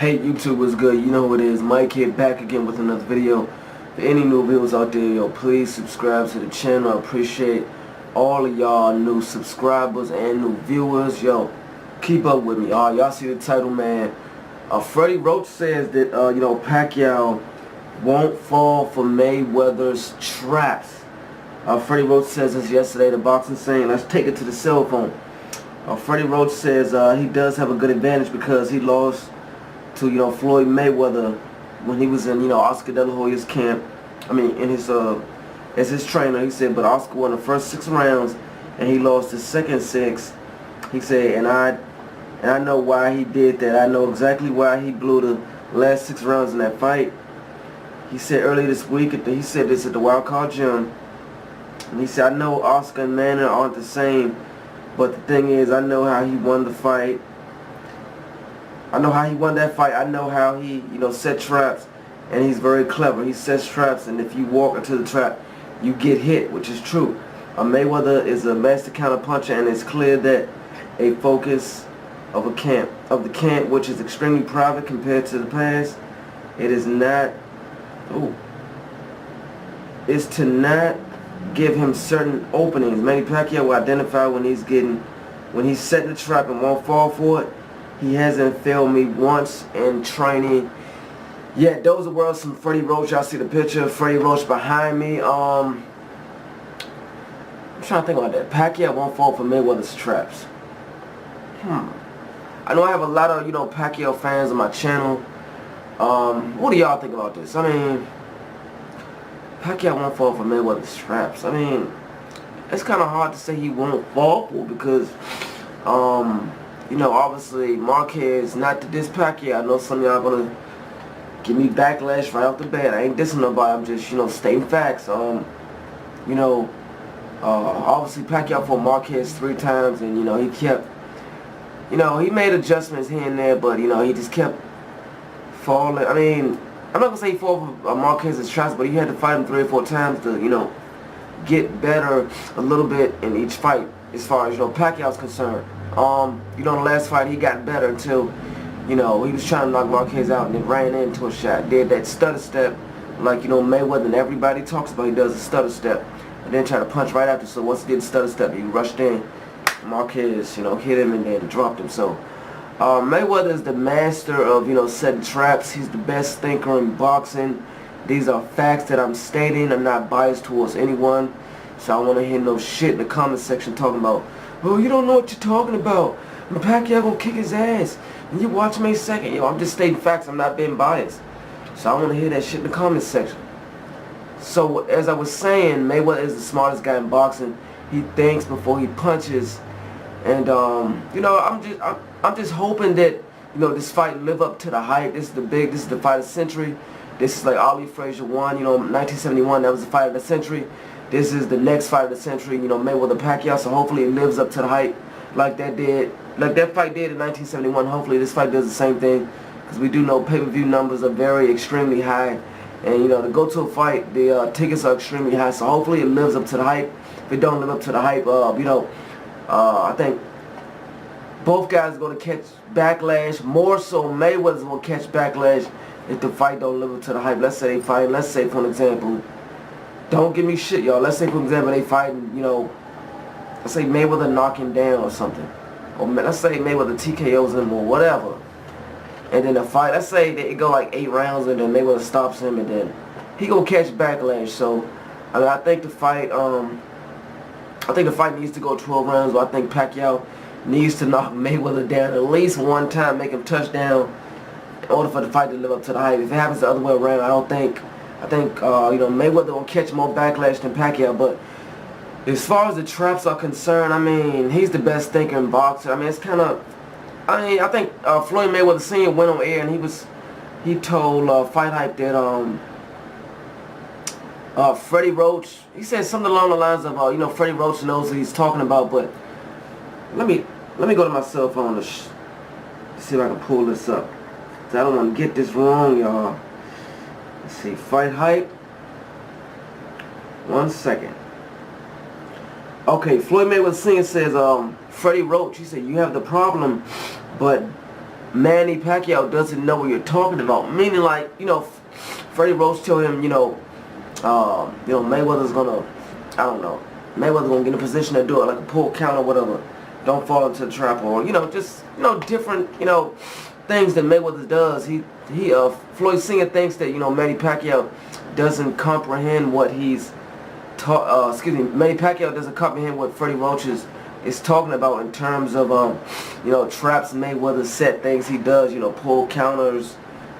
Hey YouTube, what's good? You know who it is, Mike here, back again with another video. For any new viewers out there, yo, please subscribe to the channel. I appreciate all of y'all new subscribers and new viewers. Yo, keep up with me. Y'all see the title, man. Fredde Roach says that Pacquiao won't fall for Mayweather's traps. Fredde Roach says this yesterday. The boxing saying, let's take it to the cell phone. Fredde Roach says he does have a good advantage because he lost to Floyd Mayweather when he was in Oscar De La Hoya's camp. I mean, in his as his trainer. He said, but Oscar won the first 6 rounds and he lost the second 6. He said, and I know why he did that. I know exactly why he blew the last 6 rounds in that fight. He said earlier this week, he said this at the Wild Card Gym, and he said, I know Oscar and Manny aren't the same, but the thing is, I know how he won the fight. I know how he won that fight. I know how he, set traps, and he's very clever. He sets traps, and if you walk into the trap, you get hit, which is true. Mayweather is a master counter puncher, and it's clear that a focus of the camp, which is extremely private compared to the past, it is not. Is to not give him certain openings. Manny Pacquiao will identify when he's setting the trap and won't fall for it. He hasn't failed me once in training. Yeah, those are words from Fredde Roach. Y'all see the picture of Fredde Roach behind me. I'm trying to think about that. Pacquiao won't fall for Mayweather's traps. I know I have a lot of, Pacquiao fans on my channel. What do y'all think about this? I mean, Pacquiao won't fall for Mayweather's traps. I mean, it's kind of hard to say he won't fall for because, obviously Marquez, not to diss Pacquiao. I know some of y'all gonna give me backlash right off the bat. I ain't dissing nobody. I'm just, stating facts. Obviously Pacquiao fought Marquez 3 times, and he kept, he made adjustments here and there, but he just kept falling. I mean, I'm not gonna say he fought for Marquez's traps, but he had to fight him 3 or 4 times to, get better a little bit in each fight as far as Pacquiao's concerned. The last fight he got better until, he was trying to knock Marquez out and then ran into a shot. Did that stutter step, like, Mayweather and everybody talks about. He does a stutter step and then try to punch right after. So once he did the stutter step, he rushed in. Marquez, hit him and then dropped him. So Mayweather is the master of, setting traps. He's the best thinker in boxing. These are facts that I'm stating. I'm not biased towards anyone. So I don't want to hear no shit in the comment section talking about, oh, you don't know what you're talking about. Pacquiao gonna kick his ass. And you watch May 2nd. I'm just stating facts. I'm not being biased. So I want to hear that shit in the comment section. So as I was saying, Mayweather is the smartest guy in boxing. He thinks before he punches. And I'm just hoping that this fight live up to the hype. This is the fight of the century. This is like Ali Frazier won, 1971. That was the fight of the century. This is the next fight of the century, Mayweather Pacquiao. So hopefully it lives up to the hype like that fight did in 1971. Hopefully this fight does the same thing, because we do know pay-per-view numbers are very extremely high, and to go to a fight, the tickets are extremely high. So hopefully it lives up to the hype. If it don't live up to the hype, I think both guys are going to catch backlash. More so Mayweather's will catch backlash if the fight don't live up to the hype. Let's say they fight, let's say for an example, don't give me shit, y'all. Let's say for example they fighting, let's say Mayweather knock him down or something. Or let's say Mayweather TKOs him or whatever. And then the fight, let's say they go like 8 rounds and then Mayweather stops him and then he gonna catch backlash. So I think the fight needs to go 12 rounds, but I think Pacquiao needs to knock Mayweather down at least one time, make him touchdown in order for the fight to live up to the hype. If it happens the other way around, I think Mayweather will catch more backlash than Pacquiao. But as far as the traps are concerned, I mean, he's the best thinker in boxing. I mean, it's kind of, I think Floyd Mayweather Sr. went on air and he told Fight Hype that Fredde Roach, he said something along the lines of Fredde Roach knows what he's talking about. But let me go to my cell phone to see if I can pull this up. I don't want to get this wrong, y'all. Let's see, Fight Hype. 1 second. Okay, Floyd Mayweather Sr. says, Fredde Roach, he said, you have the problem, but Manny Pacquiao doesn't know what you're talking about. Meaning, like, you know, Freddie Roach told him, Mayweather's gonna, I don't know, Mayweather's gonna get in a position to do it, like a pull count or whatever. Don't fall into the trap, or just different things that Mayweather does. Floyd Singer thinks that Manny Pacquiao doesn't comprehend what he's taught. Manny Pacquiao doesn't comprehend what Freddie Roach is talking about in terms of traps Mayweather set, things he does, pull counters,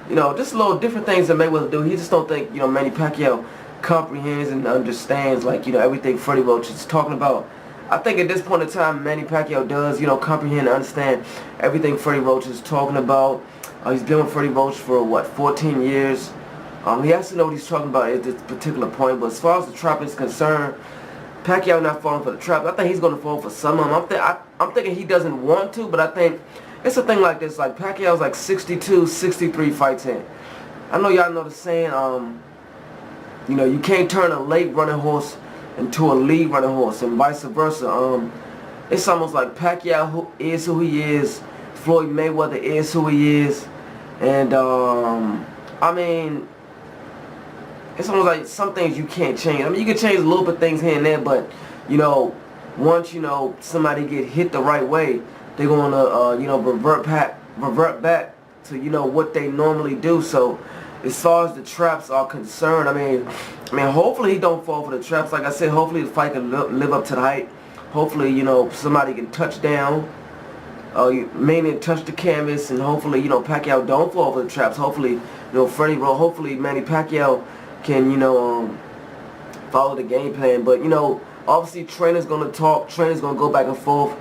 just little different things that Mayweather do. He just don't think Manny Pacquiao comprehends and understands everything Freddie Roach is talking about. I think at this point in time, Manny Pacquiao does, comprehend and understand everything Freddie Roach is talking about. He's been with Freddie Roach for, 14 years. He has to know what he's talking about at this particular point. But as far as the trap is concerned, Pacquiao not falling for the trap. I think he's going to fall for some of them. I'm thinking he doesn't want to, but I think it's a thing like this. Like, Pacquiao's like 62, 63 fights in. I know y'all know the saying, you can't turn a late running horse into a lead running horse, and vice versa. It's almost like Pacquiao is who he is, Floyd Mayweather is who he is, and I mean, it's almost like some things you can't change. I mean, you can change a little bit of things here and there, but once somebody get hit the right way, they're gonna revert back to what they normally do. So as far as the traps are concerned, I mean, hopefully he don't fall for the traps. Like I said, hopefully the fight can live up to the hype. Hopefully, somebody can touch down, meaning touch the canvas, and hopefully, Pacquiao don't fall for the traps. Hopefully, hopefully Manny Pacquiao can, follow the game plan. But, obviously trainers gonna talk, trainers gonna go back and forth.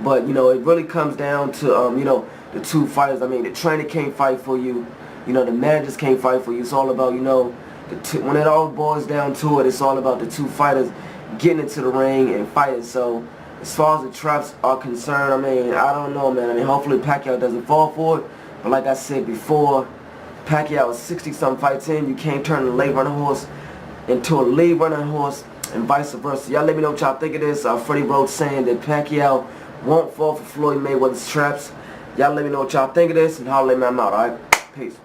But, it really comes down to, the two fighters. I mean, the trainer can't fight for you. The managers can't fight for you. It's all about, when it all boils down to it, it's all about the two fighters getting into the ring and fighting. So, as far as the traps are concerned, I mean, I don't know, man. I mean, hopefully Pacquiao doesn't fall for it. But like I said before, Pacquiao is 60-something fights in. You can't turn a late running horse into a lead running horse, and vice versa. Y'all let me know what y'all think of this. Freddie Roach saying that Pacquiao won't fall for Floyd Mayweather's traps. Y'all let me know what y'all think of this, and holler at me. I'm out, alright? Peace.